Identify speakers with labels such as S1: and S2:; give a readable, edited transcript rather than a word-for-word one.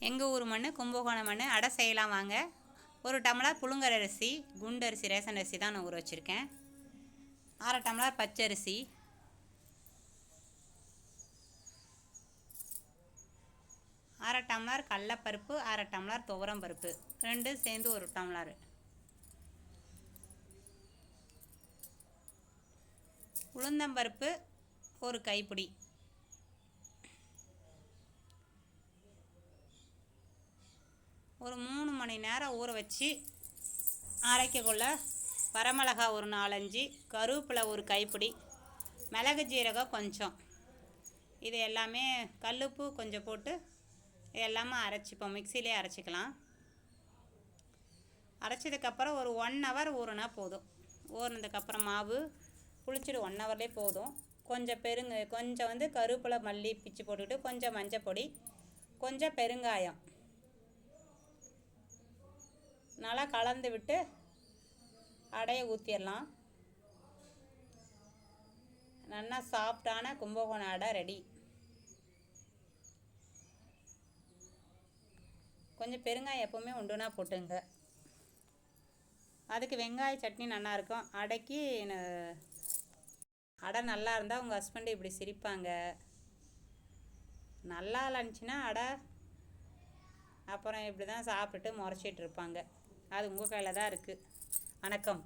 S1: எங்கள் ஊர் மண் கும்பகோணம் மண். அடை செய்யலாம் வாங்க. ஒரு டம்ளர் புழுங்கல் அரிசி, குண்டு அரிசி, ரேஷன் அரிசி தான் நான் ஊற வச்சுருக்கேன். அரை டம்ளர் பச்சரிசி, அரை டம்ளர் கடலப்பருப்பு, அரை டம்ளர் துவரம் பருப்பு, ரெண்டும் சேர்ந்து ஒரு டம்ளர். உளுந்தம்பருப்பு ஒரு கைப்பிடி. ஒரு 3 மணி நேரம் ஊற வச்சு அரைக்கக்குள்ள வரமிளகா ஒரு 4-5, கருவேப்பிலை ஒரு கைப்பிடி, மிளகு ஜீரகம் கொஞ்சம், இது எல்லாமே கல்லுப்பு கொஞ்சம் போட்டு எல்லாமே அரைச்சிப்போம். மிக்சிலே அரைச்சிக்கலாம். அரைச்சதுக்கப்புறம் ஒரு 1 hour ஊறினா போதும். ஊறினதுக்கப்புறம் மாவு புளிச்சிடு 1 hourலேயே போதும். கொஞ்சம் கொஞ்சம் கருவேப்பிலை மல்லி பிச்சு போட்டுக்கிட்டு, கொஞ்சம் மஞ்சள் பொடி, கொஞ்சம் பெருங்காயம் நல்லா கலந்து விட்டு அடையை ஊற்றிடலாம். நல்லா சாஃப்டான கும்பகோணம் அடை ரெடி. கொஞ்சம் பெருங்காயம் எப்போவுமே உண்டுனா போட்டுங்க. அதுக்கு வெங்காய சட்னி நல்லாயிருக்கும். அடைக்கு அடை நல்லா இருந்தால் உங்கள் ஹஸ்பண்டு இப்படி சிரிப்பாங்க. நல்லா இல்லைன்னுச்சின்னா அடை அப்புறம் இப்படி தான் சாப்பிட்டுட்டு முறைச்சிட்டு இருப்பாங்க. அது உங்கள் கையில் தான் இருக்குது. வணக்கம்.